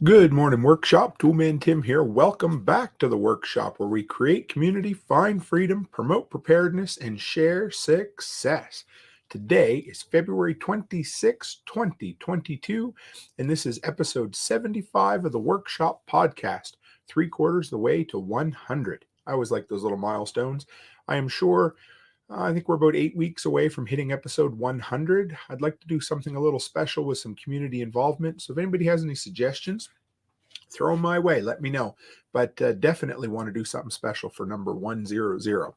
Good morning, workshop. Toolman Tim here. Welcome back to the workshop where we create community, find freedom, promote preparedness, and share success. Today is February 26, 2022, and this is episode 75 of the workshop podcast, 3/4 of the way to 100. I always like those little milestones. I am sure I think we're about 8 weeks away from hitting episode 100. I'd like to do something a little special with some community involvement. So if anybody has any suggestions, throw them my way. Let me know. But definitely want to do something special for number 100.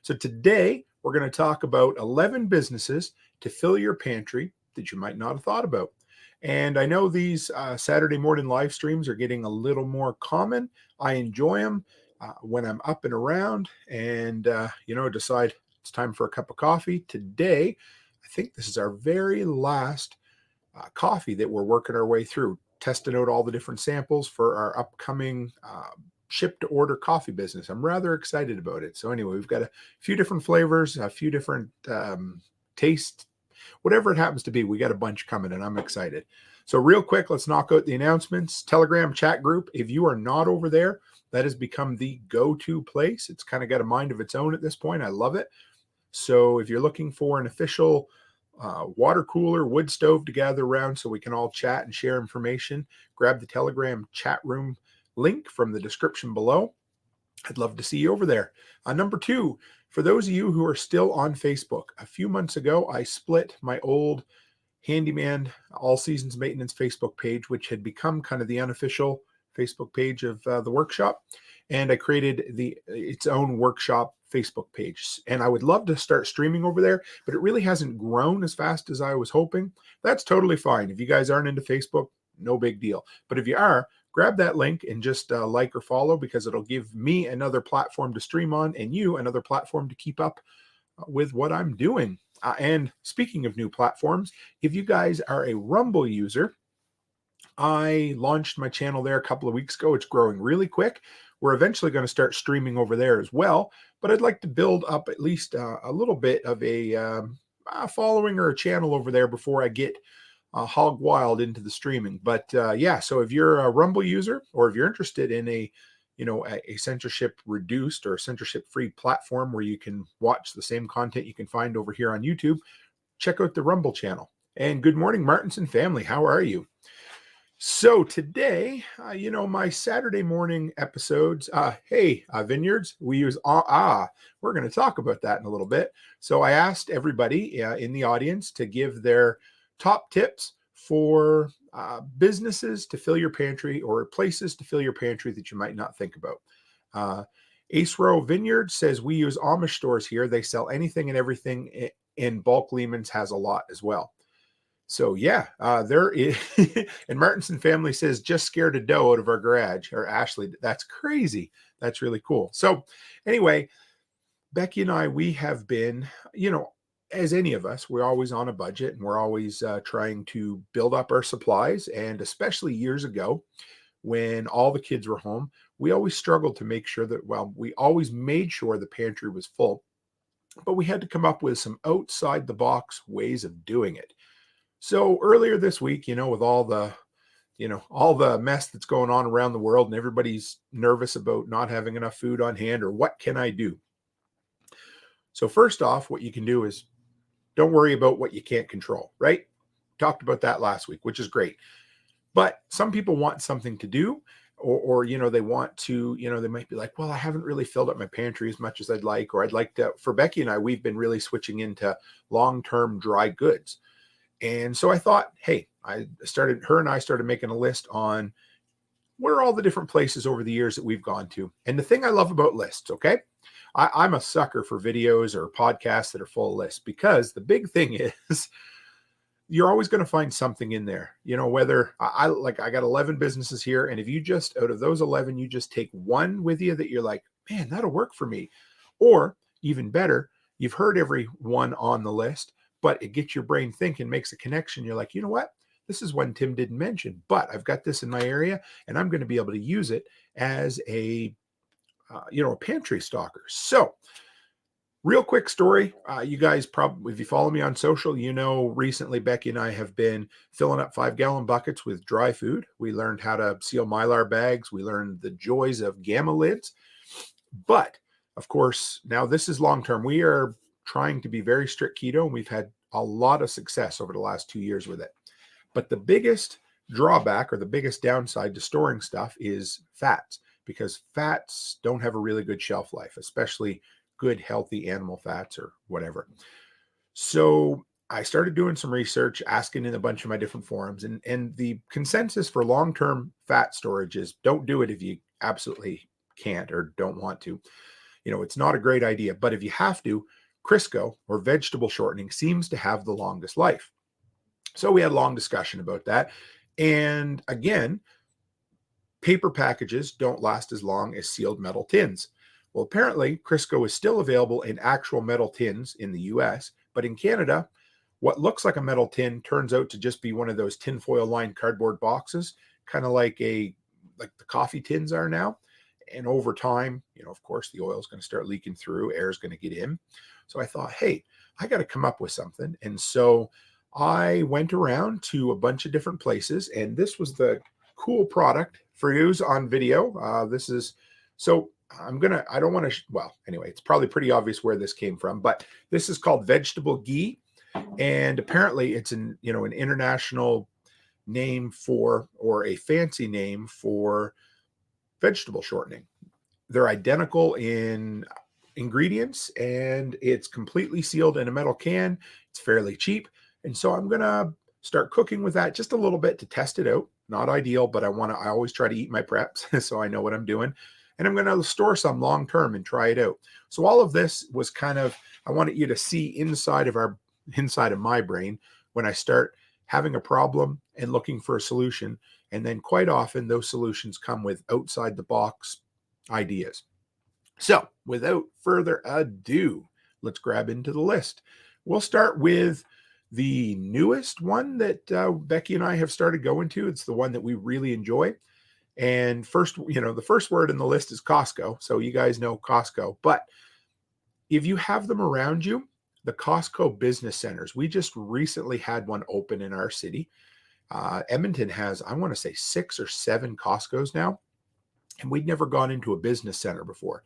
So today we're going to talk about 11 businesses to fill your pantry that you might not have thought about. And I know these Saturday morning live streams are getting a little more common. I enjoy them when I'm up and around and, decide it's time for a cup of coffee. Today, I think this is our very last coffee that we're working our way through, testing out all the different samples for our upcoming ship to order coffee business. I'm rather excited about it. So anyway, we've got a few different flavors, a few different tastes, whatever it happens to be. We got a bunch coming and I'm excited. So real quick, let's knock out the announcements. Telegram chat group. If you are not over there, that has become the go-to place. It's kind of got a mind of its own at this point. I love it. So if you're looking for an official water cooler, wood stove to gather around so we can all chat and share information, grab the Telegram chat room link from the description below. I'd love to see you over there. Number 2, for those of you who are still on Facebook, a few months ago, I split my old Handyman All Seasons Maintenance Facebook page, which had become kind of the unofficial Facebook page of the workshop, and I created its own workshop Facebook page. And I would love to start streaming over there, but it really hasn't grown as fast as I was hoping. That's totally fine. If you guys aren't into Facebook, no big deal. But if you are, grab that link and just like or follow, because it'll give me another platform to stream on and you another platform to keep up with what I'm doing. And speaking of new platforms, if you guys are a Rumble user, I launched my channel there a couple of weeks ago. It's growing really quick. We're eventually going to start streaming over there as well, but I'd like to build up at least a little bit of a following or a channel over there before I get hog wild into the streaming. But yeah, so if you're a Rumble user or if you're interested in a censorship reduced or censorship free platform where you can watch the same content you can find over here on YouTube, check out the Rumble channel. And good morning, Martinson family. How are you? So today, my Saturday morning episodes, Vineyards, we use we're going to talk about that in a little bit. So I asked everybody in the audience to give their top tips for businesses to fill your pantry or places to fill your pantry that you might not think about. Ace Row Vineyard says we use Amish stores here. They sell anything and everything, and Bulk Lehman's has a lot as well. So yeah, there is. And Martinson family says just scared a doe out of our garage. Or Ashley, that's crazy. That's really cool. So anyway, Becky and I, we have been, as any of us, we're always on a budget and we're always trying to build up our supplies. And especially years ago, when all the kids were home, we always struggled to make sure that, we always made sure the pantry was full, but we had to come up with some outside the box ways of doing it. So earlier this week, with all the mess that's going on around the world and everybody's nervous about not having enough food on hand or what can I do? So first off, what you can do is don't worry about what you can't control, right? Talked about that last week, which is great. But some people want something to do or they want to, they might be like, well, I haven't really filled up my pantry as much as I'd like, or I'd like to. For Becky and I, we've been really switching into long-term dry goods. And so I thought, hey, her and I started making a list on what are all the different places over the years that we've gone to. And the thing I love about lists, okay, I'm a sucker for videos or podcasts that are full of lists, because the big thing is you're always going to find something in there, whether I got 11 businesses here. And if you just, out of those 11, you just take one with you that you're like, man, that'll work for me. Or even better, you've heard every one on the list, but it gets your brain thinking, makes a connection. You're like, you know what? This is one Tim didn't mention, but I've got this in my area and I'm going to be able to use it as a pantry stocker. So Real quick story. You guys probably, if you follow me on social, you know, recently Becky and I have been filling up 5-gallon buckets with dry food. We learned how to seal Mylar bags. We learned the joys of gamma lids. But of course, now this is long term. We are trying to be very strict keto, and we've had a lot of success over the last 2 years with it. But the biggest drawback or the biggest downside to storing stuff is fats, because fats don't have a really good shelf life, especially good, healthy animal fats or whatever. So I started doing some research, asking in a bunch of my different forums, and the consensus for long-term fat storage is don't do it if you absolutely can't or don't want to. You know, it's not a great idea, but if you have to, Crisco or vegetable shortening seems to have the longest life. So we had a long discussion about that. And again, paper packages don't last as long as sealed metal tins. Well, apparently, Crisco is still available in actual metal tins in the US, but in Canada, what looks like a metal tin turns out to just be one of those tinfoil lined cardboard boxes, kind of like the coffee tins are now. And over time, you know, of course, the oil is going to start leaking through, air is going to get in. So I thought, hey, I got to come up with something. And so I went around to a bunch of different places, and this was the cool product for use on video. This is, so I don't want to, well, anyway, it's probably pretty obvious where this came from, but this is called vegetable ghee. And apparently it's an international name for, or a fancy name for vegetable shortening. They're identical in ingredients, and it's completely sealed in a metal can. It's fairly cheap. And so I'm going to start cooking with that just a little bit to test it out. Not ideal, but I always try to eat my preps so I know what I'm doing. And I'm going to store some long term and try it out. So all of this was kind of, I wanted you to see inside of my brain when I start having a problem and looking for a solution. And then quite often those solutions come with outside the box ideas. So without further ado, let's grab into the list. We'll start with the newest one that Becky and I have started going to. It's the one that we really enjoy. And first, you know, the first word in the list is Costco. So you guys know Costco. But if you have them around you, the Costco business centers, we just recently had one open in our city. Edmonton has, I want to say, 6 or 7 Costcos now. And we'd never gone into a business center before.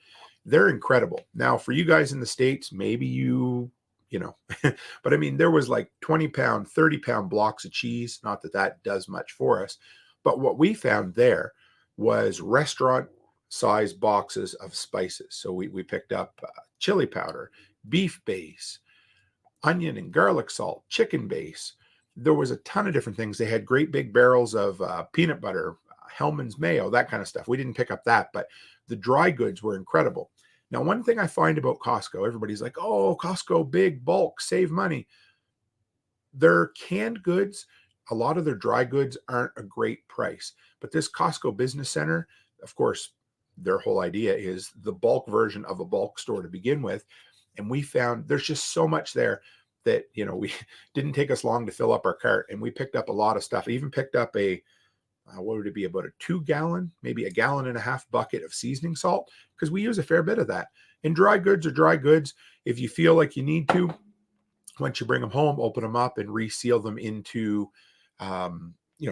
They're incredible. Now, for you guys in the States, maybe you know, but I mean, there was like 20-pound, 30-pound blocks of cheese. Not that that does much for us. But what we found there was restaurant-sized boxes of spices. So we picked up chili powder, beef base, onion and garlic salt, chicken base. There was a ton of different things. They had great big barrels of peanut butter, Hellman's mayo, that kind of stuff. We didn't pick up that, but the dry goods were incredible. Now, one thing I find about Costco, everybody's like, oh, Costco, big, bulk, save money. Their canned goods, a lot of their dry goods aren't a great price. But this Costco Business Center, of course, their whole idea is the bulk version of a bulk store to begin with. And we found there's just so much there that, you know, we didn't take us long to fill up our cart. And we picked up a lot of stuff. I even picked up what would it be, about a 2-gallon, maybe 1.5 gallon bucket of seasoning salt, because we use a fair bit of that. And dry goods are dry goods. If you feel like you need to, once you bring them home, open them up and reseal them into,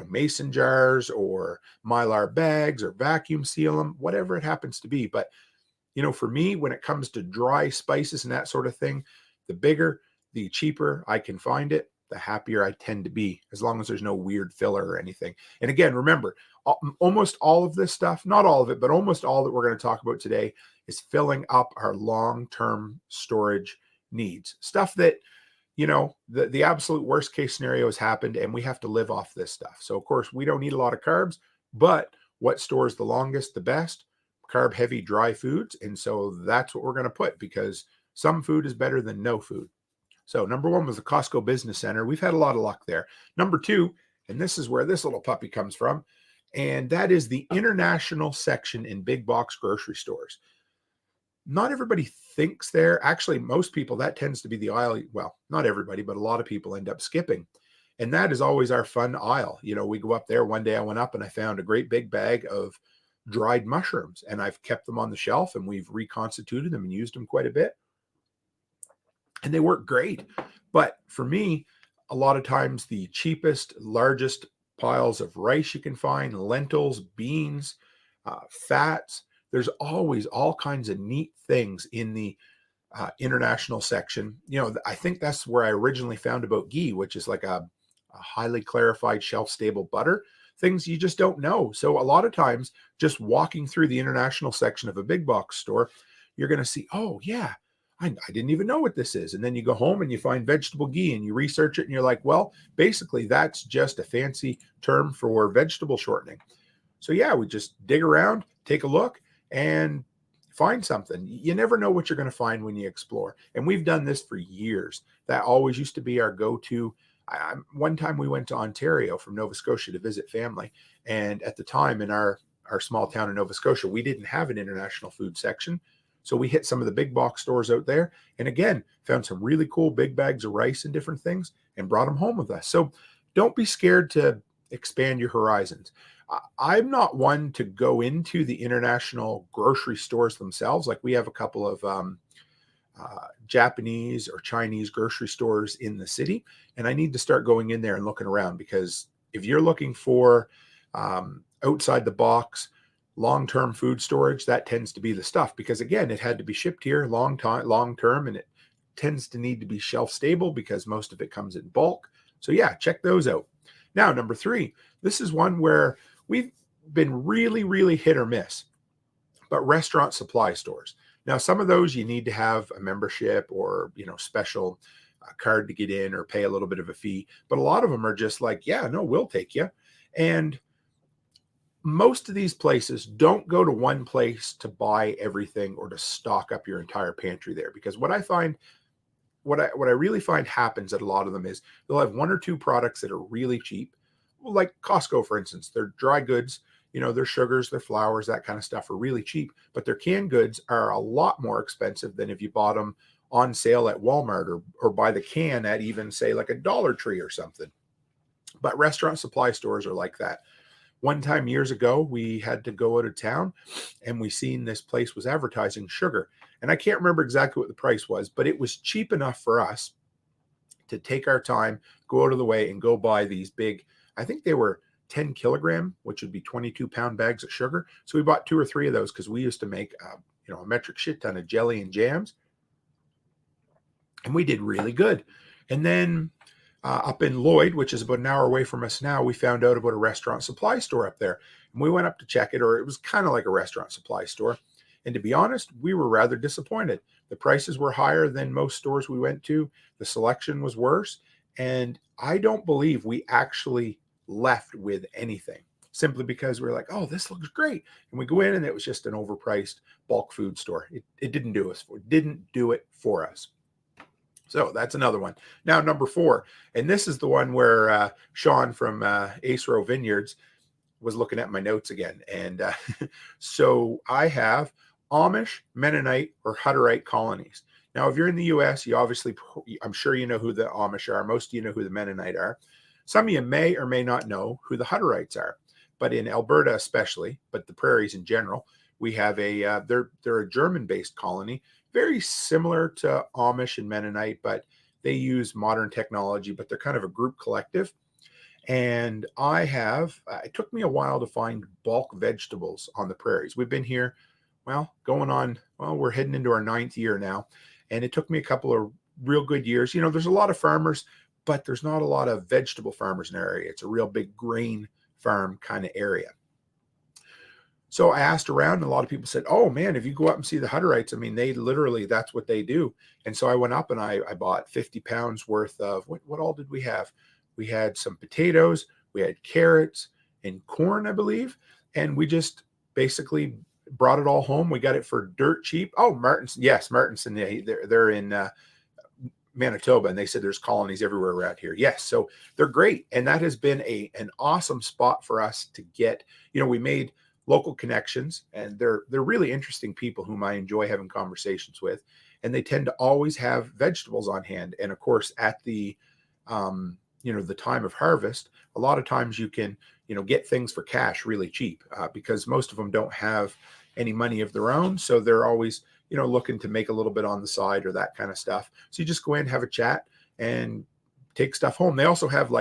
mason jars or Mylar bags, or vacuum seal them, whatever it happens to be. But, you know, for me, when it comes to dry spices and that sort of thing, the bigger, the cheaper I can find it, the happier I tend to be, as long as there's no weird filler or anything. And again, remember, almost all of this stuff, not all of it, but almost all that we're going to talk about today is filling up our long-term storage needs. Stuff that, you know, the absolute worst case scenario has happened and we have to live off this stuff. So of course we don't need a lot of carbs, but what stores the longest, the best? Carb heavy dry foods. And so that's what we're going to put, because some food is better than no food. So number 1 was the Costco Business Center. We've had a lot of luck there. Number 2, and this is where this little puppy comes from, and that is the international section in big box grocery stores. Not everybody thinks there. Actually, most people, that tends to be the aisle. Well, not everybody, but a lot of people end up skipping. And that is always our fun aisle. You know, we go up there. One day I went up and I found a great big bag of dried mushrooms, and I've kept them on the shelf and we've reconstituted them and used them quite a bit. and they work great. But for me, a lot of times the cheapest, largest piles of rice you can find, lentils, beans, fats, there's always all kinds of neat things in the international section. I think that's where I originally found about ghee, which is like a highly clarified, shelf stable butter. Things you just don't know. So a lot of times, just walking through the international section of a big box store, you're going to see, oh yeah, I didn't even know what this is. And then you go home and you find vegetable ghee and you research it and you're like, well, basically that's just a fancy term for vegetable shortening. So yeah, we just dig around, take a look, and find something. You never know what you're going to find when you explore. And we've done this for years. That always used to be our go-to. One time we went to Ontario from Nova Scotia to visit family. And at the time in our small town in Nova Scotia, we didn't have an international food section. So we hit some of the big box stores out there and again, found some really cool big bags of rice and different things and brought them home with us. So don't be scared to expand your horizons. I'm not one to go into the international grocery stores themselves. Like we have a couple of Japanese or Chinese grocery stores in the city, and I need to start going in there and looking around, because if you're looking for outside the box, long-term food storage, that tends to be the stuff, because again, it had to be shipped here long term, and it tends to need to be shelf stable because most of it comes in bulk. So yeah, check those out. Now, number 3, this is one where we've been really, really hit or miss, but restaurant supply stores. Now, some of those you need to have a membership or, special card to get in or pay a little bit of a fee. But a lot of them are just like, yeah, no, we'll take you. And most of these places don't go to one place to buy everything or to stock up your entire pantry there. Because what I find, what I really find happens at a lot of them is they'll have 1 or 2 products that are really cheap. Well, like Costco, for instance, their dry goods, their sugars, their flours, that kind of stuff are really cheap, but their canned goods are a lot more expensive than if you bought them on sale at Walmart or by the can at even, say, like a Dollar Tree or something. But restaurant supply stores are like that. One time years ago, we had to go out of town and we seen this place was advertising sugar. And I can't remember exactly what the price was, but it was cheap enough for us to take our time, go out of the way and go buy these big, I think they were 10 kilogram, which would be 22-pound bags of sugar. So we bought 2 or 3 of those because we used to make, a metric shit ton of jelly and jams. And we did really good. And then up in Lloyd, which is about an hour away from us now, we found out about a restaurant supply store up there. And we went up to check it, or it was kind of like a restaurant supply store. And to be honest, we were rather disappointed. The prices were higher than most stores we went to. The selection was worse. And I don't believe we actually left with anything, simply because we were like, oh, this looks great. And we go in and it was just an overpriced bulk food store. It didn't do it for us. So that's another one. Now, number 4, and this is the one where Sean from Ace Row Vineyards was looking at my notes again. And so I have Amish, Mennonite, or Hutterite colonies. Now, if you're in the U.S., I'm sure you know who the Amish are. Most of you know who the Mennonite are. Some of you may or may not know who the Hutterites are. But in Alberta especially, but the prairies in general, we have they're a German-based colony, very similar to Amish and Mennonite, but they use modern technology, but they're kind of a group collective. And it took me a while to find bulk vegetables on the prairies. We've been here, we're heading into our 9th year now. And it took me a couple of real good years. There's a lot of farmers, but there's not a lot of vegetable farmers in our area. It's a real big grain farm kind of area. So I asked around, and a lot of people said, oh man, if you go up and see the Hutterites, they literally, that's what they do. And so I went up and I bought 50 pounds worth of, what all did we have? We had some potatoes, we had carrots and corn, I believe. And we just basically brought it all home. We got it for dirt cheap. Oh, Martinson. Yes, Martinson. They're in Manitoba, and they said there's colonies everywhere around here. Yes, so they're great. And that has been an awesome spot for us to get, we made local connections, and they're really interesting people whom I enjoy having conversations with. And they tend to always have vegetables on hand. And of course, at the, the time of harvest, a lot of times you can, get things for cash really cheap because most of them don't have any money of their own. So they're always, looking to make a little bit on the side or that kind of stuff. So you just go in, have a chat, and take stuff home. They also have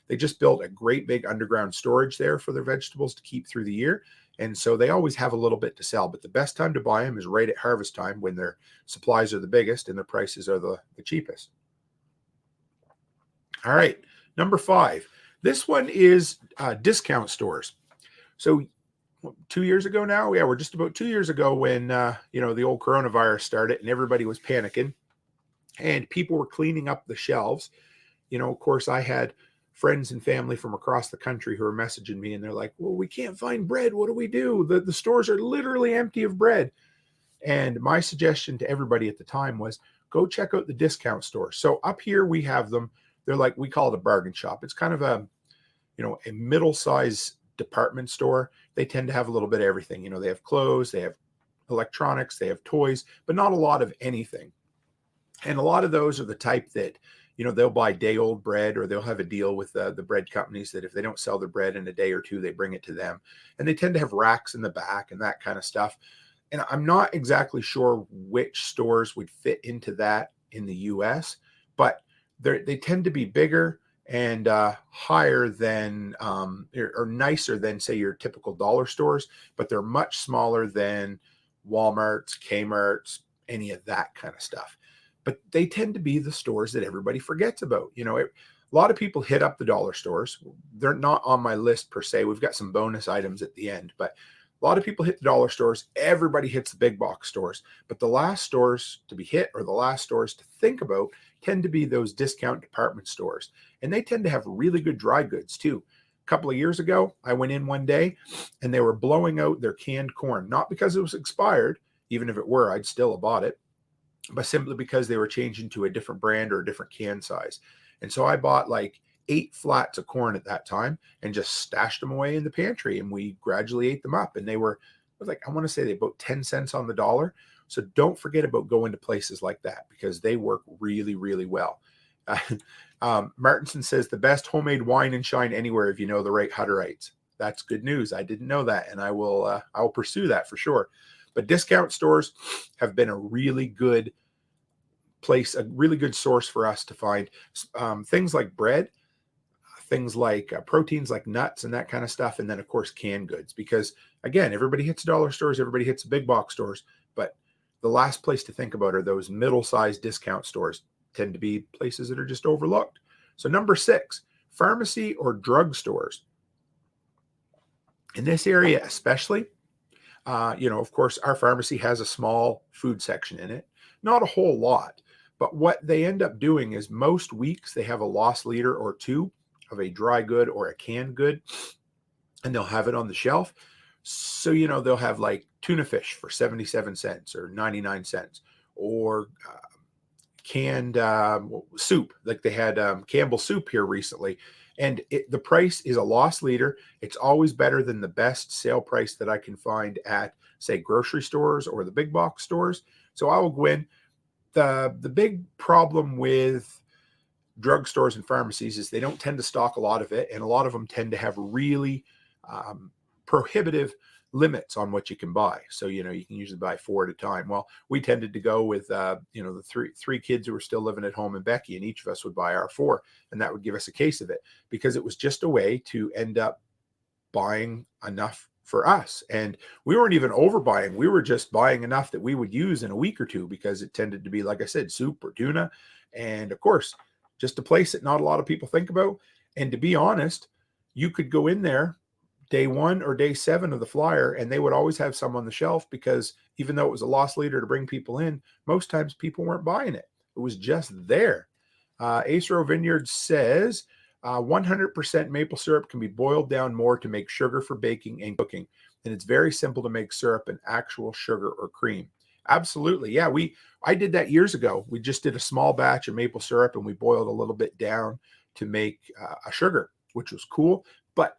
they just built a great big underground storage there for their vegetables to keep through the year. And so they always have a little bit to sell, but the best time to buy them is right at harvest time when their supplies are the biggest and their prices are the cheapest. All right, number 5. This one is discount stores. So 2 years ago now, yeah, we're just about 2 years ago when, the old coronavirus started and everybody was panicking and people were cleaning up the shelves. Of course, I had friends and family from across the country who were messaging me and they're like, well, we can't find bread. What do we do? The stores are literally empty of bread. And my suggestion to everybody at the time was go check out the discount stores. So up here we have them. They're we call it a bargain shop. It's kind of a middle-size department store. They tend to have a little bit of everything. They have clothes, they have electronics, they have toys, but not a lot of anything. And a lot of those are the type that, they'll buy day-old bread, or they'll have a deal with the bread companies that if they don't sell their bread in a day or two, they bring it to them. And they tend to have racks in the back and that kind of stuff. And I'm not exactly sure which stores would fit into that in the US, but they tend to be bigger and higher than or nicer than, say, your typical dollar stores, but they're much smaller than Walmart's, Kmart's, any of that kind of stuff. But they tend to be the stores that everybody forgets about. A lot of people hit up the dollar stores. They're not on my list per se. We've got some bonus items at the end, but a lot of people hit the dollar stores. Everybody hits the big box stores. But the last stores to be hit, or the last stores to think about, tend to be those discount department stores. And they tend to have really good dry goods too. A couple of years ago, I went in one day and they were blowing out their canned corn, not because it was expired. Even if it were, I'd still have bought it, but simply because they were changing to a different brand or a different can size. And so I bought 8 flats of corn at that time and just stashed them away in the pantry, and we gradually ate them up. And they were, I want to say they about 10 cents on the dollar. So don't forget about going to places like that because they work really, really well. Martinson says the best homemade wine and shine anywhere if you know the right Hutterites. That's good news. I didn't know that, and I will pursue that for sure. But discount stores have been a really good place, a really good source for us to find things like bread, things like proteins like nuts and that kind of stuff. And then, of course, canned goods, because, again, everybody hits dollar stores, everybody hits big box stores. But the last place to think about are those middle-sized discount stores. Tend to be places that are just overlooked. So number 6, pharmacy or drug stores. In this area especially, of course, our pharmacy has a small food section in it. Not a whole lot. But what they end up doing is most weeks they have a loss leader or two of a dry good or a canned good, and they'll have it on the shelf. So, they'll have tuna fish for 77 cents or 99 cents, or canned soup. They had Campbell soup here recently, and the price is a loss leader. It's always better than the best sale price that I can find at, say, grocery stores or the big box stores. So I will go in. The big problem with drugstores and pharmacies is they don't tend to stock a lot of it, and a lot of them tend to have really prohibitive limits on what you can buy. So, you can usually buy 4 at a time. Well, we tended to go with, the three kids who were still living at home and Becky, and each of us would buy our 4, and that would give us a case of it, because it was just a way to end up buying enough for us. And we weren't even overbuying. We were just buying enough that we would use in a week or two, because it tended to be, like I said, soup or tuna. And of course, just a place that not a lot of people think about. And to be honest, you could go in there day 1 or day 7 of the flyer, and they would always have some on the shelf, because even though it was a loss leader to bring people in, most times people weren't buying it. It was just there. Acero Vineyard says 100% maple syrup can be boiled down more to make sugar for baking and cooking. And it's very simple to make syrup and actual sugar or cream. Absolutely. Yeah, I did that years ago. We just did a small batch of maple syrup and we boiled a little bit down to make a sugar, which was cool. But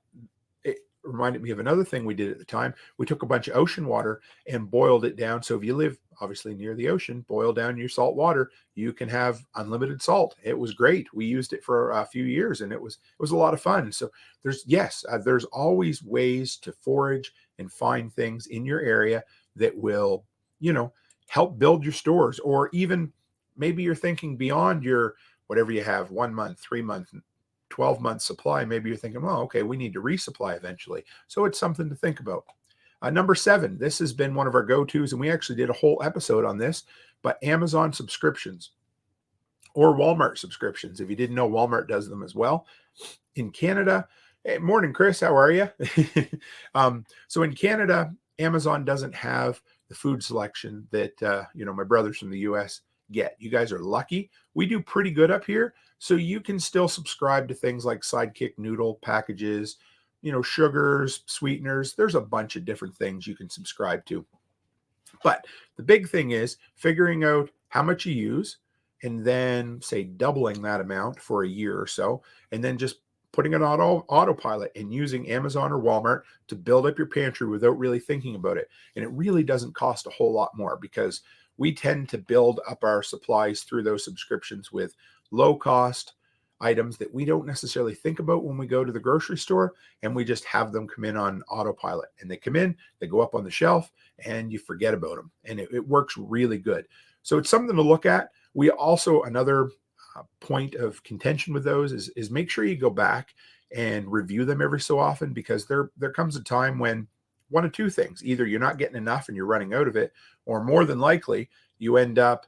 it reminded me of another thing we did at the time. We took a bunch of ocean water and boiled it down. So if you live obviously near the ocean, boil down your salt water, you can have unlimited salt. It was great. We used it for a few years, and it was a lot of fun. So there's always ways to forage and find things in your area that will, help build your stores, or even maybe you're thinking beyond your whatever you have, 1 month, 3 month, 12-month supply. Maybe you're thinking, well, okay, we need to resupply eventually. So it's something to think about. Number 7, this has been one of our go-tos, and we actually did a whole episode on this, but Amazon subscriptions or Walmart subscriptions. If you didn't know, Walmart does them as well. In Canada, hey, morning, Chris, how are you? So in Canada, Amazon doesn't have the food selection that, my brothers from the US get. You guys are lucky. We do pretty good up here. So you can still subscribe to things like Sidekick noodle packages, sugars, sweeteners. There's a bunch of different things you can subscribe to. But the big thing is figuring out how much you use and then say doubling that amount for a year or so, and then just putting it on autopilot and using Amazon or Walmart to build up your pantry without really thinking about it. And it really doesn't cost a whole lot more because we tend to build up our supplies through those subscriptions with low cost items that we don't necessarily think about when we go to the grocery store, and we just have them come in on autopilot. And they come in, they go up on the shelf, and you forget about them. And it works really good. So it's something to look at. We also, another point of contention with those is make sure you go back and review them every so often, because there comes a time when one of two things: either you're not getting enough and you're running out of it, or more than likely you end up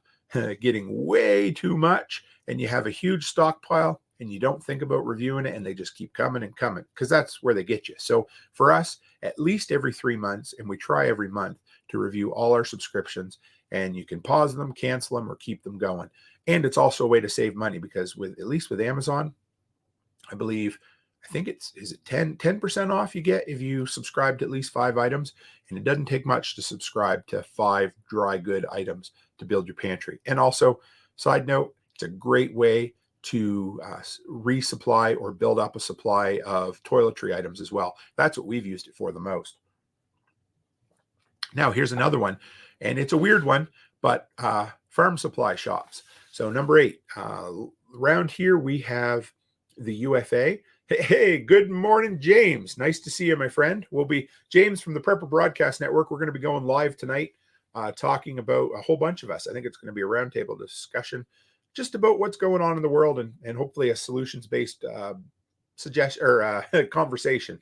getting way too much and you have a huge stockpile and you don't think about reviewing it, and they just keep coming and coming, because that's where they get you. So for us, at least every 3 months, and we try every month to review all our subscriptions, and you can pause them, cancel them, or keep them going. And it's also a way to save money, because at least with Amazon, I think is it 10% off you get if you subscribe to at least 5 items. And it doesn't take much to subscribe to 5 dry good items to build your pantry. And also, side note, it's a great way to resupply or build up a supply of toiletry items as well. That's what we've used it for the most. Now, here's another one, and it's a weird one, but farm supply shops. So number 8, around here we have the UFA. Hey, good morning, James. Nice to see you, my friend. We'll be James from the Prepper Broadcast Network. We're going to be going live tonight, talking about a whole bunch of us. I think it's going to be a roundtable discussion just about what's going on in the world, and hopefully a solutions-based suggestion or conversation.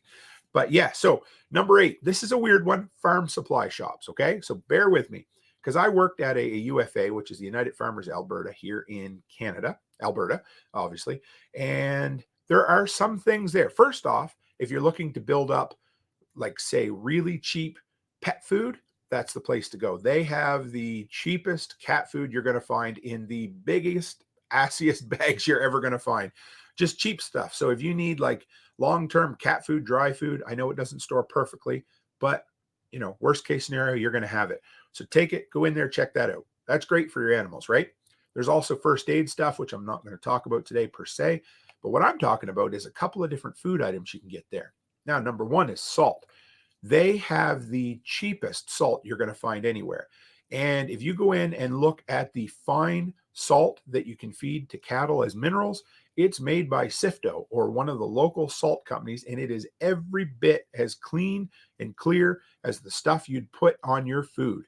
But yeah, so number 8, this is a weird one: farm supply shops. Okay, so bear with me, because I worked at a UFA, which is the United Farmers Alberta, here in Canada, Alberta, obviously. And there are some things there. First off, if you're looking to build up, like, say, really cheap pet food, that's the place to go. They have the cheapest cat food you're going to find in the biggest, assiest bags you're ever going to find. Just cheap stuff. So if you need like long-term cat food, dry food, I know it doesn't store perfectly, but worst case scenario, you're going to have it. So take it, go in there, check that out. That's great for your animals, right? There's also first aid stuff, which I'm not going to talk about today per se, but what I'm talking about is a couple of different food items you can get there. Now, number 1 is salt. They have the cheapest salt you're going to find anywhere. And if you go in and look at the fine salt that you can feed to cattle as minerals, it's made by Sifto, or one of the local salt companies, and it is every bit as clean and clear as the stuff you'd put on your food.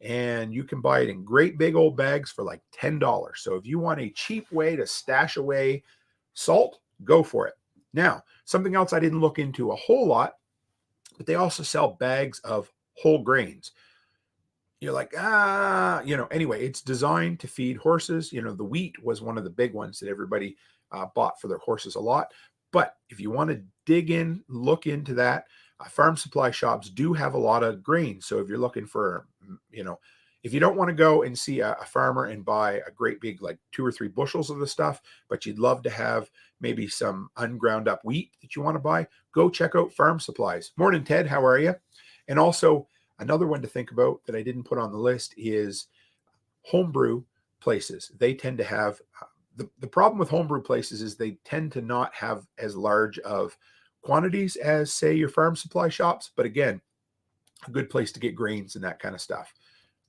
And you can buy it in great big old bags for like $10. So if you want a cheap way to stash away salt, go for it. Now, something else I didn't look into a whole lot, but they also sell bags of whole grains. You're like, anyway, it's designed to feed horses. The wheat was one of the big ones that everybody bought for their horses a lot. But if you want to dig in, look into that, farm supply shops do have a lot of grain. So if you're looking for, if you don't want to go and see a farmer and buy a great big, like 2 or 3 bushels of the stuff, but you'd love to have maybe some unground up wheat that you want to buy, go check out farm supplies. Morning, Ted. How are you? And also, another one to think about that I didn't put on the list is homebrew places. They tend to have the problem with homebrew places is they tend to not have as large of quantities as, say, your farm supply shops. But again, a good place to get grains and that kind of stuff.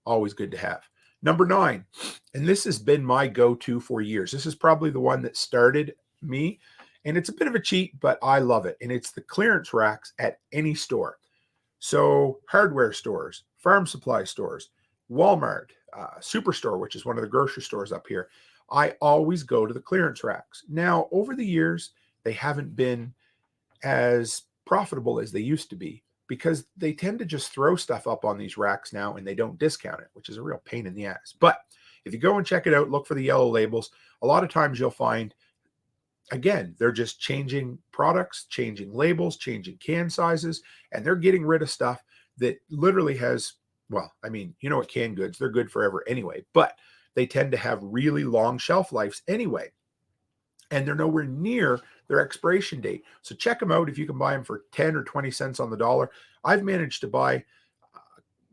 Always good to have. Number 9, and this has been my go-to for years. This is probably the one that started me, and it's a bit of a cheat, but I love it. And it's the clearance racks at any store. So hardware stores, farm supply stores, Walmart, Superstore, which is one of the grocery stores up here, I always go to the clearance racks. Now, over the years, they haven't been as profitable as they used to be because they tend to just throw stuff up on these racks now and they don't discount it, which is a real pain in the ass. But if you go and check it out, look for the yellow labels. A lot of times you'll find, again, they're just changing products, changing labels, changing can sizes, and they're getting rid of stuff that literally has, well, I mean, you know what, canned goods, they're good forever anyway, but they tend to have really long shelf lives anyway. And they're nowhere near their expiration date. So check them out if you can buy them for 10 or 20 cents on the dollar. I've managed to buy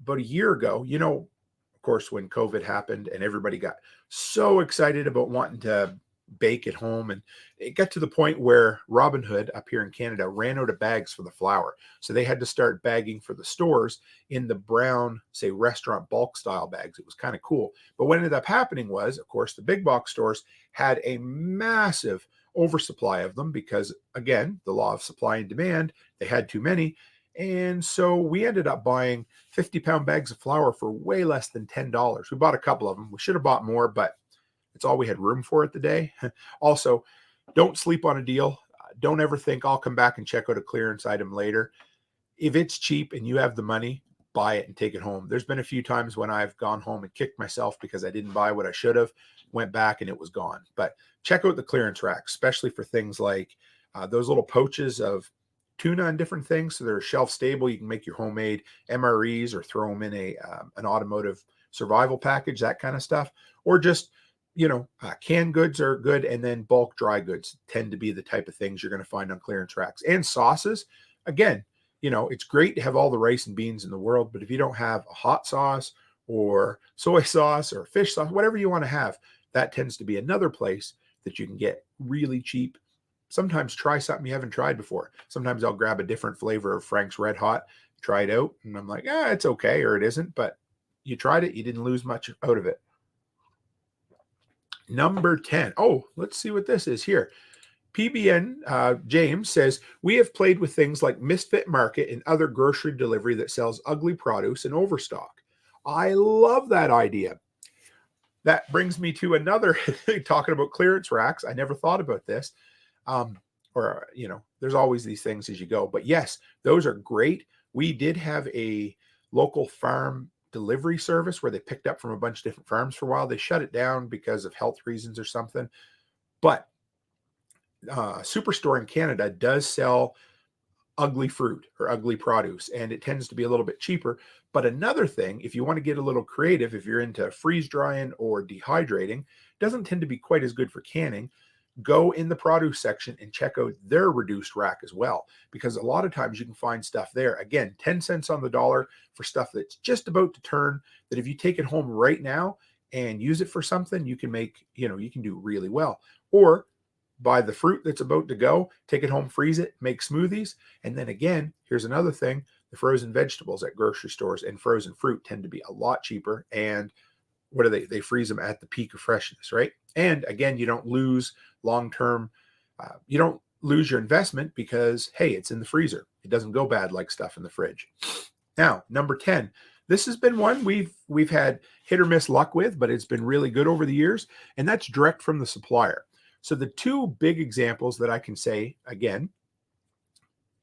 about a year ago, of course, when COVID happened and everybody got so excited about wanting to bake at home. And it got to the point where Robinhood up here in Canada ran out of bags for the flour. So they had to start bagging for the stores in the brown, say, restaurant bulk style bags. It was kind of cool. But what ended up happening was, of course, the big box stores had a massive oversupply of them because, again, the law of supply and demand, they had too many. And so we ended up buying 50-pound bags of flour for way less than $10. We bought a couple of them. We should have bought more, but it's all we had room for at the day. Also, don't sleep on a deal. Don't ever think I'll come back and check out a clearance item later. If it's cheap and you have the money, buy it and take it home. There's been a few times when I've gone home and kicked myself because I didn't buy what I should have, went back and it was gone. But check out the clearance racks, especially for things like those little pouches of tuna and different things. So they're shelf stable. You can make your homemade MREs or throw them in an automotive survival package, that kind of stuff. Or just, canned goods are good. And then bulk dry goods tend to be the type of things you're going to find on clearance racks. And sauces, again, it's great to have all the rice and beans in the world, but if you don't have a hot sauce or soy sauce or fish sauce, whatever you want to have, that tends to be another place that you can get really cheap. Sometimes try something you haven't tried before. Sometimes I'll grab a different flavor of Frank's Red Hot, try it out, and I'm like, it's okay, or it isn't, but you tried it, you didn't lose much out of it. Number 10. Oh, let's see what this is here. PBN James says, we have played with things like Misfit Market and other grocery delivery that sells ugly produce and overstock. I love that idea. That brings me to another, talking about clearance racks. I never thought about this. There's always these things as you go. But yes, those are great. We did have a local farm delivery service where they picked up from a bunch of different farms for a while. They shut it down because of health reasons or something. But Superstore in Canada does sell ugly fruit or ugly produce, and it tends to be a little bit cheaper. But another thing, if you want to get a little creative, if you're into freeze drying or dehydrating, doesn't tend to be quite as good for canning. Go in the produce section and check out their reduced rack as well, because a lot of times you can find stuff there, again, 10 cents on the dollar for stuff that's just about to turn, that if you take it home right now and use it for something, you can make, you can do really well. Or buy the fruit that's about to go, take it home, freeze it, make smoothies. And then again, here's another thing, the frozen vegetables at grocery stores and frozen fruit tend to be a lot cheaper. And what are they? They freeze them at the peak of freshness, right? And again, you don't lose long-term, you don't lose your investment because, hey, it's in the freezer. It doesn't go bad like stuff in the fridge. Now, number 10, this has been one we've had hit or miss luck with, but it's been really good over the years. And that's direct from the supplier. So the two big examples that I can say, again,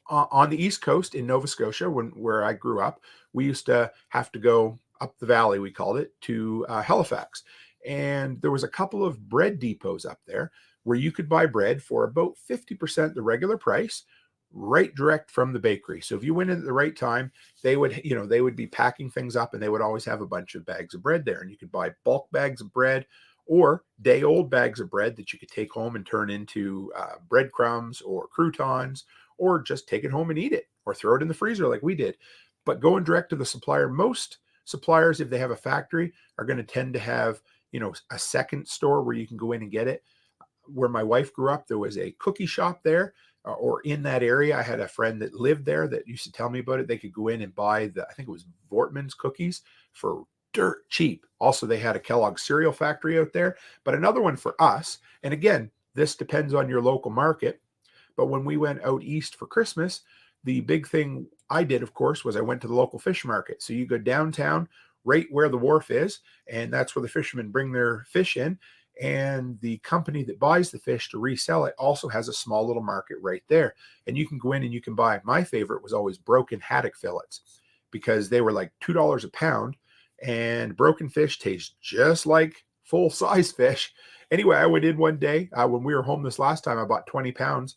on the East Coast in Nova Scotia, where I grew up, we used to have to go up the valley, we called it, to Halifax. And there was a couple of bread depots up there where you could buy bread for about 50% the regular price, right direct from the bakery. So if you went in at the right time, they would be packing things up and they would always have a bunch of bags of bread there. And you could buy bulk bags of bread or day-old bags of bread that you could take home and turn into breadcrumbs or croutons, or just take it home and eat it, or throw it in the freezer like we did. But going direct to the supplier, most suppliers, if they have a factory, are going to tend to have, a second store where you can go in and get it. Where my wife grew up, there was a cookie shop there, or in that area. I had a friend that lived there that used to tell me about it. They could go in and buy I think it was Vortman's cookies for dirt cheap. Also, they had a Kellogg's cereal factory out there. But another one for us, and again, this depends on your local market, but when we went out east for Christmas, the big thing I did, of course, was I went to the local fish market. So you go downtown, right where the wharf is, and that's where the fishermen bring their fish in. And the company that buys the fish to resell it also has a small little market right there. And you can go in and you can buy, my favorite was always broken haddock fillets, because they were like $2 a pound, and broken fish tastes just like full size fish. Anyway, I went in one day when we were home this last time. I bought 20 pounds,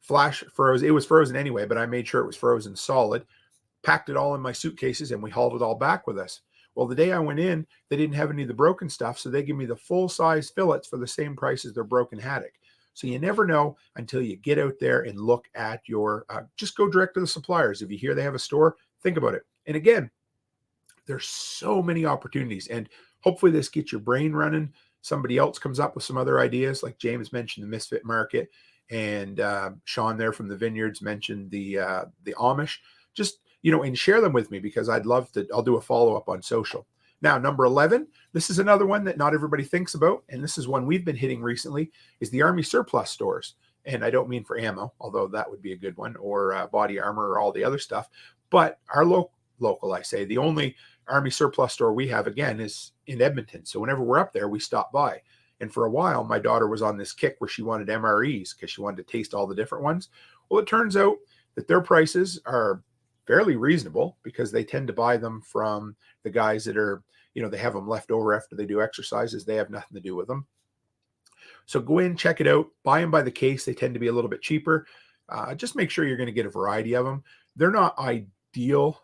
flash froze. It was frozen anyway, but I made sure it was frozen solid, packed it all in my suitcases, and we hauled it all back with us. Well, the day I went in, they didn't have any of the broken stuff, so they give me the full-size fillets for the same price as their broken haddock. So you never know until you get out there and look at your, just go direct to the suppliers. If you hear they have a store, think about it. And again, there's so many opportunities, and hopefully this gets your brain running. Somebody else comes up with some other ideas, like James mentioned the Misfit Market, and Sean there from the Vineyards mentioned the Amish. Just, and share them with me, because I'd love to. I'll do a follow-up on social. Now, number 11, this is another one that not everybody thinks about, and this is one we've been hitting recently, is the Army surplus stores. And I don't mean for ammo, although that would be a good one, or body armor, or all the other stuff. But our local, I say, the only Army surplus store we have, again, is in Edmonton. So whenever we're up there, we stop by. And for a while, my daughter was on this kick where she wanted MREs because she wanted to taste all the different ones. Well, it turns out that their prices are fairly reasonable, because they tend to buy them from the guys that are, they have them left over after they do exercises. They have nothing to do with them. So go in, check it out, buy them by the case. They tend to be a little bit cheaper. Just make sure you're going to get a variety of them. They're not ideal,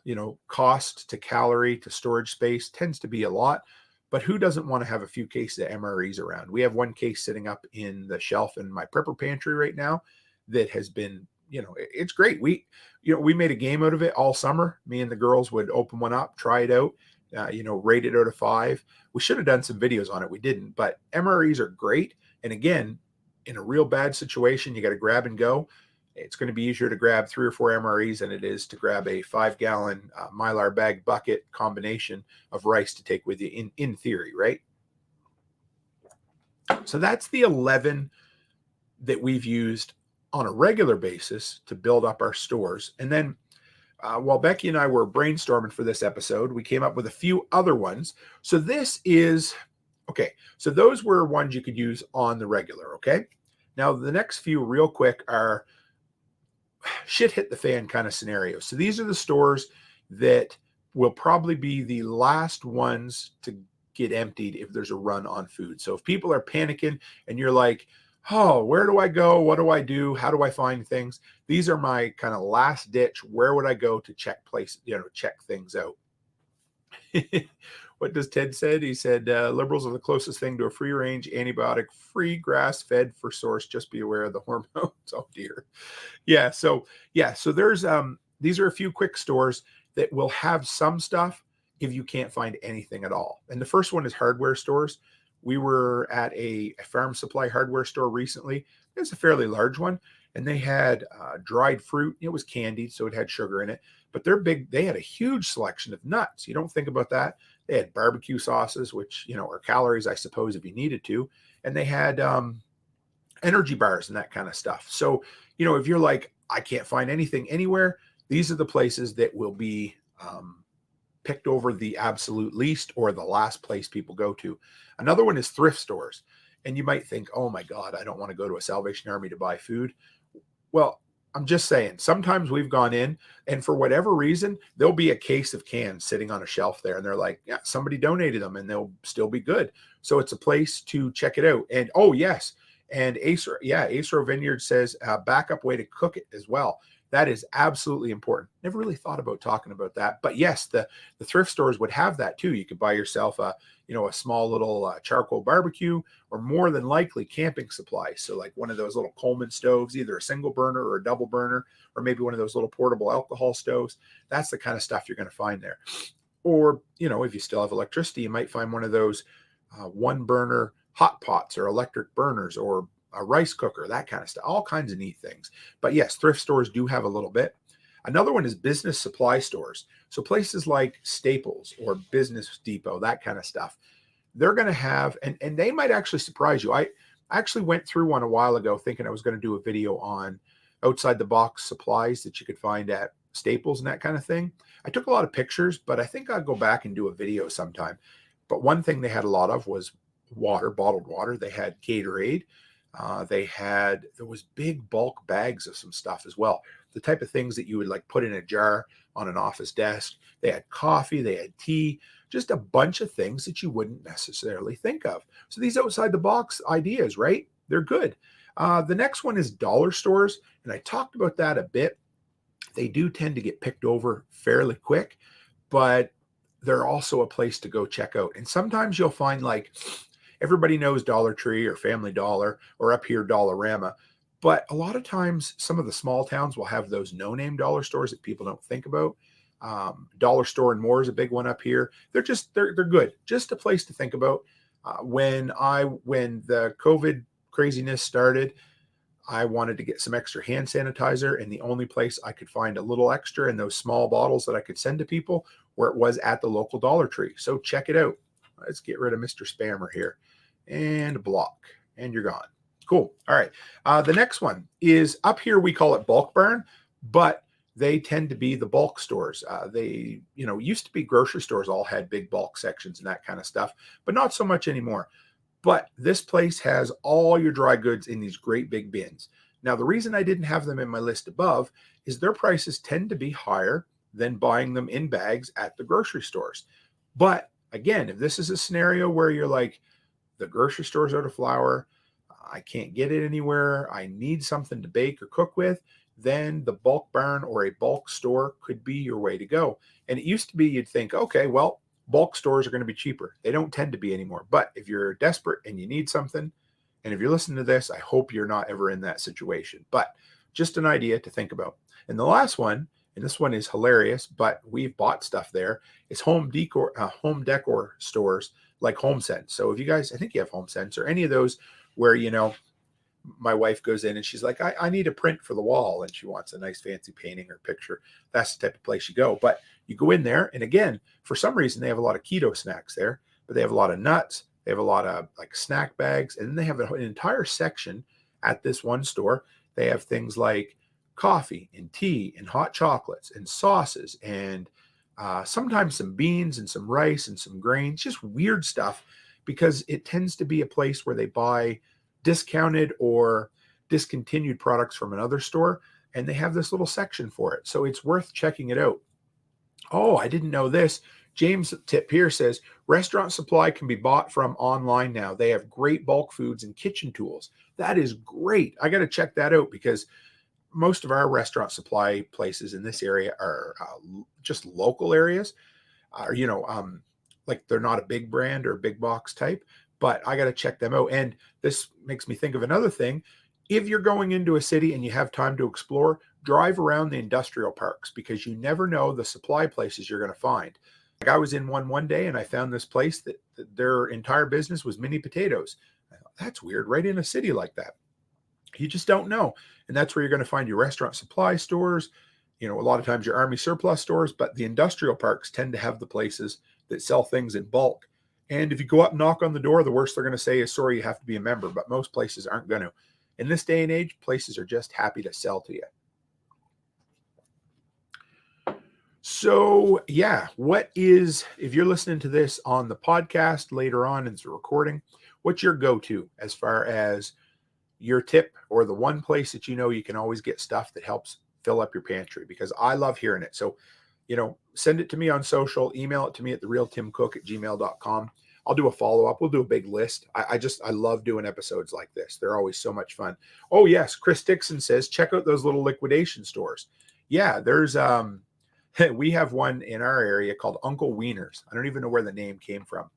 cost to calorie to storage space tends to be a lot, but who doesn't want to have a few cases of MREs around? We have one case sitting up in the shelf in my prepper pantry right now that has been, it's great. We made a game out of it all summer. Me and the girls would open one up, try it out, rate it out of 5. We should have done some videos on it. We didn't, but MREs are great. And again, in a real bad situation, you got to grab and go. It's going to be easier to grab 3 or 4 MREs than it is to grab a 5-gallon Mylar bag bucket combination of rice to take with you in theory, right? So that's the 11 that we've used on a regular basis to build up our stores. And then while Becky and I were brainstorming for this episode, we came up with a few other ones. So this is, okay, so those were ones you could use on the regular, okay? Now, the next few real quick are shit hit the fan kind of scenarios. So these are the stores that will probably be the last ones to get emptied if there's a run on food. So if people are panicking and you're like, oh, where do I go? What do I do? How do I find things? These are my kind of last ditch. Where would I go to check check things out? What does Ted said? He said, liberals are the closest thing to a free range, antibiotic free, grass fed for source. Just be aware of the hormones. Oh dear. Yeah. So there's, these are a few quick stores that will have some stuff if you can't find anything at all. And the first one is hardware stores. We were at a farm supply hardware store recently. It's a fairly large one, and they had dried fruit. It was candied, so it had sugar in it. But they had a huge selection of nuts. You don't think about that. They had barbecue sauces, which, are calories, I suppose, if you needed to. And they had energy bars and that kind of stuff. So, if you're like, I can't find anything anywhere, these are the places that will be picked over the absolute least or the last place people go to. Another one is thrift stores. And you might think, oh my God, I don't want to go to a Salvation Army to buy food. Well, I'm just saying, sometimes we've gone in and for whatever reason, there'll be a case of cans sitting on a shelf there. And they're like, yeah, somebody donated them and they'll still be good. So it's a place to check it out. And oh yes. And Acero Vineyard says backup way to cook it as well. That is absolutely important. Never really thought about talking about that. But yes, the thrift stores would have that too. You could buy yourself a small little charcoal barbecue, or more than likely camping supplies. So like one of those little Coleman stoves, either a single burner or a double burner, or maybe one of those little portable alcohol stoves. That's the kind of stuff you're going to find there. Or, if you still have electricity, you might find one of those one burner hot pots or electric burners, or a rice cooker, that kind of stuff, all kinds of neat things. But yes, thrift stores do have a little bit. Another one is business supply stores. So places like Staples or Business Depot, that kind of stuff, they're going to have, and they might actually surprise you. I actually went through one a while ago thinking I was going to do a video on outside the box supplies that you could find at staples and that kind of thing. I took a lot of pictures, but I think I'll go back and do a video sometime. But one thing they had a lot of was water, bottled water. They had Gatorade. There was big bulk bags of some stuff as well. The type of things that you would like put in a jar on an office desk. They had coffee, they had tea, just a bunch of things that you wouldn't necessarily think of. So these outside the box ideas, right? They're good. The next one is dollar stores. And I talked about that a bit. They do tend to get picked over fairly quick, but they're also a place to go check out. And sometimes you'll find like everybody knows Dollar Tree or Family Dollar or up here Dollarama. But a lot of times, some of the small towns will have those no-name dollar stores that people don't think about. Dollar Store and More is a big one up here. They're good. Just a place to think about. When the COVID craziness started, I wanted to get some extra hand sanitizer, and the only place I could find a little extra in those small bottles that I could send to people where it was at the local Dollar Tree. So check it out. Let's get rid of Mr. Spammer here and block, and you're gone. Cool. All right. The next one is up here. We call it Bulk Barn, but they tend to be the bulk stores. They, used to be grocery stores all had big bulk sections and that kind of stuff, but not so much anymore. But this place has all your dry goods in these great big bins. Now, the reason I didn't have them in my list above is their prices tend to be higher than buying them in bags at the grocery stores. But again, if this is a scenario where you're like, the grocery store's out of flour, I can't get it anywhere, I need something to bake or cook with, then the bulk barn or a bulk store could be your way to go. And it used to be you'd think, okay, well, bulk stores are going to be cheaper. They don't tend to be anymore. But if you're desperate and you need something, and if you're listening to this, I hope you're not ever in that situation. But just an idea to think about. And the last one, and this one is hilarious, but we've bought stuff there, is home decor stores like HomeSense. So if you guys, I think you have HomeSense or any of those where, my wife goes in and she's like, I need a print for the wall, and she wants a nice fancy painting or picture. That's the type of place you go. But you go in there, and again, for some reason, they have a lot of keto snacks there, but they have a lot of nuts. They have a lot of like snack bags, and then they have an entire section at this one store. They have things like coffee and tea and hot chocolates and sauces and sometimes some beans and some rice and some grains, just weird stuff, because it tends to be a place where they buy discounted or discontinued products from another store, and they have this little section for it. So it's worth checking it out. Oh, I didn't know this. James tip here says restaurant supply can be bought from online now. They have great bulk foods and kitchen tools. That is great. I got to check that out, because most of our restaurant supply places in this area are just local areas. Like they're not a big brand or a big box type, but I got to check them out. And this makes me think of another thing. If you're going into a city and you have time to explore, drive around the industrial parks, because you never know the supply places you're going to find. Like I was in one day and I found this place that their entire business was mini potatoes. I thought, that's weird, right in a city like that. You just don't know. And that's where you're going to find your restaurant supply stores, a lot of times your army surplus stores, but the industrial parks tend to have the places that sell things in bulk. And if you go up and knock on the door, the worst they're going to say is, sorry, you have to be a member. But most places aren't going to. In this day and age, places are just happy to sell to you. So, yeah, if you're listening to this on the podcast later on in the recording, what's your go-to as far as your tip or the one place that you can always get stuff that helps fill up your pantry? Because I love hearing it. So, send it to me on social, email it to me at therealtimcook@gmail.com. I'll do a follow-up. We'll do a big list. I love doing episodes like this. They're always so much fun. Oh, yes. Chris Dixon says, check out those little liquidation stores. Yeah, there's, we have one in our area called Uncle Wiener's. I don't even know where the name came from,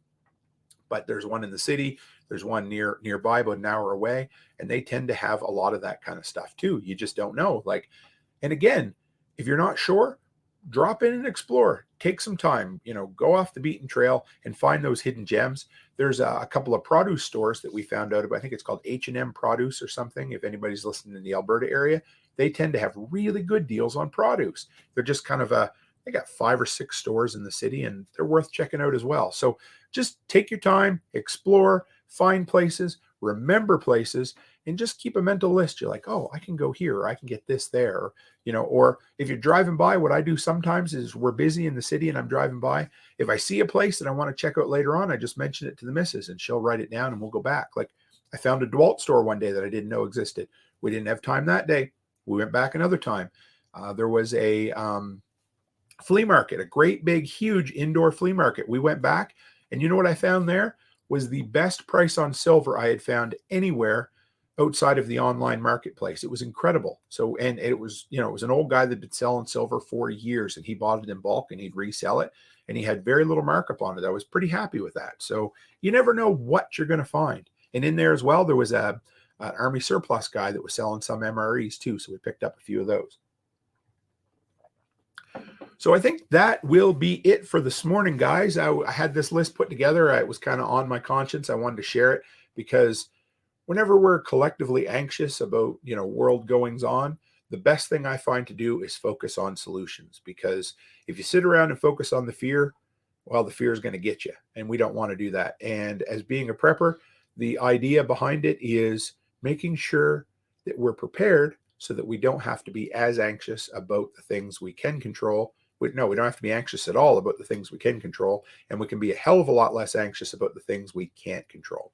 but there's one in the city. There's one nearby, about an hour away, and they tend to have a lot of that kind of stuff too. You just don't know. And again, if you're not sure, drop in and explore. Take some time, go off the beaten trail and find those hidden gems. There's a couple of produce stores that we found out about. I think it's called H&M Produce or something. If anybody's listening in the Alberta area, they tend to have really good deals on produce. They're just kind of they got 5 or 6 stores in the city, and they're worth checking out as well. So just take your time, explore, find places, remember places, and just keep a mental list. You're like, oh, I can go here, or I can get this there, or, or if you're driving by, what I do sometimes is we're busy in the city and I'm driving by. If I see a place that I want to check out later on, I just mention it to the missus and she'll write it down and we'll go back. Like I found a DeWalt store one day that I didn't know existed. We didn't have time that day. We went back another time. There was a flea market, a great big, huge indoor flea market. We went back, and you know what I found there was the best price on silver I had found anywhere outside of the online marketplace. It was incredible. So, and it was, it was an old guy that had been selling silver for years, and he bought it in bulk and he'd resell it, and he had very little markup on it. I was pretty happy with that. So you never know what you're going to find. And in there as well, there was an Army surplus guy that was selling some MREs too. So we picked up a few of those. So I think that will be it for this morning, guys. I had this list put together. It was kind of on my conscience. I wanted to share it because whenever we're collectively anxious about, world goings on, the best thing I find to do is focus on solutions. Because if you sit around and focus on the fear, well, the fear is going to get you, and we don't want to do that. And as being a prepper, the idea behind it is making sure that we're prepared so that we don't have to be as anxious about the things we can control. No, we don't have to be anxious at all about the things we can control, and we can be a hell of a lot less anxious about the things we can't control.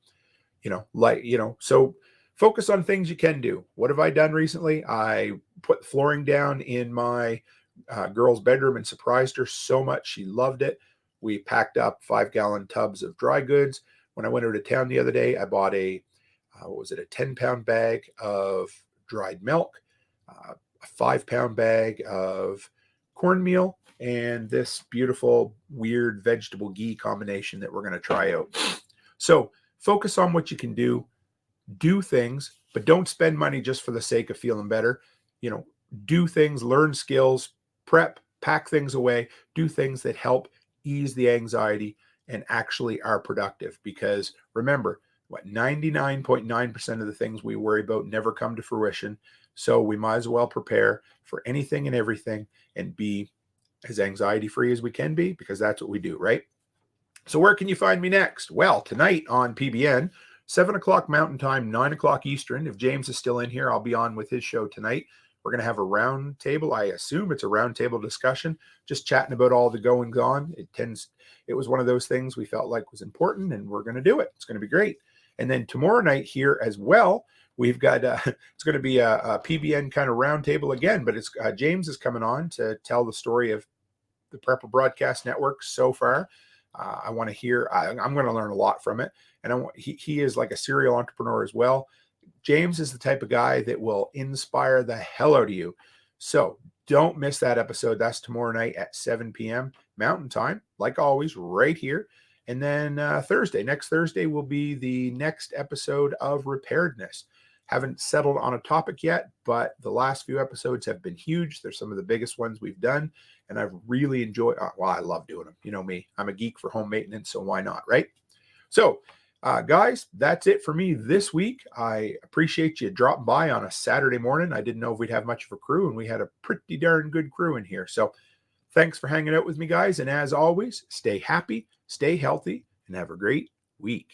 So focus on things you can do. What have I done recently? I put flooring down in my girl's bedroom and surprised her so much. She loved it. We packed up 5-gallon tubs of dry goods. When I went out of town the other day, I bought a 10-pound bag of dried milk, a 5-pound bag of cornmeal, and this beautiful, weird vegetable ghee combination that we're going to try out. So focus on what you can do. Do things, but don't spend money just for the sake of feeling better. Do things, learn skills, prep, pack things away, do things that help ease the anxiety and actually are productive. Because remember, 99.9% of the things we worry about never come to fruition. So we might as well prepare for anything and everything and be as anxiety-free as we can be, because that's what we do, right? So where can you find me next? Well, tonight on PBN, 7 o'clock Mountain Time, 9 o'clock Eastern. If James is still in here, I'll be on with his show tonight. We're going to have a round table. I assume it's a round table discussion, just chatting about all the goings on. It was one of those things we felt like was important, and we're going to do it. It's going to be great. And then tomorrow night here as well, we've got, it's going to be a PBN kind of roundtable again, but it's James is coming on to tell the story of the Prepper Broadcast Network so far. I want to hear, I'm going to learn a lot from it. And he is like a serial entrepreneur as well. James is the type of guy that will inspire the hell out of you. So don't miss that episode. That's tomorrow night at 7 p.m. Mountain Time, like always, right here. And then next Thursday will be the next episode of Preparedness. Haven't settled on a topic yet, but the last few episodes have been huge. They're some of the biggest ones we've done, and I've really enjoyed. Well, I love doing them. You know me. I'm a geek for home maintenance, so why not, right? So, guys, that's it for me this week. I appreciate you dropping by on a Saturday morning. I didn't know if we'd have much of a crew, and we had a pretty darn good crew in here. So, thanks for hanging out with me, guys. And as always, stay happy, stay healthy, and have a great week.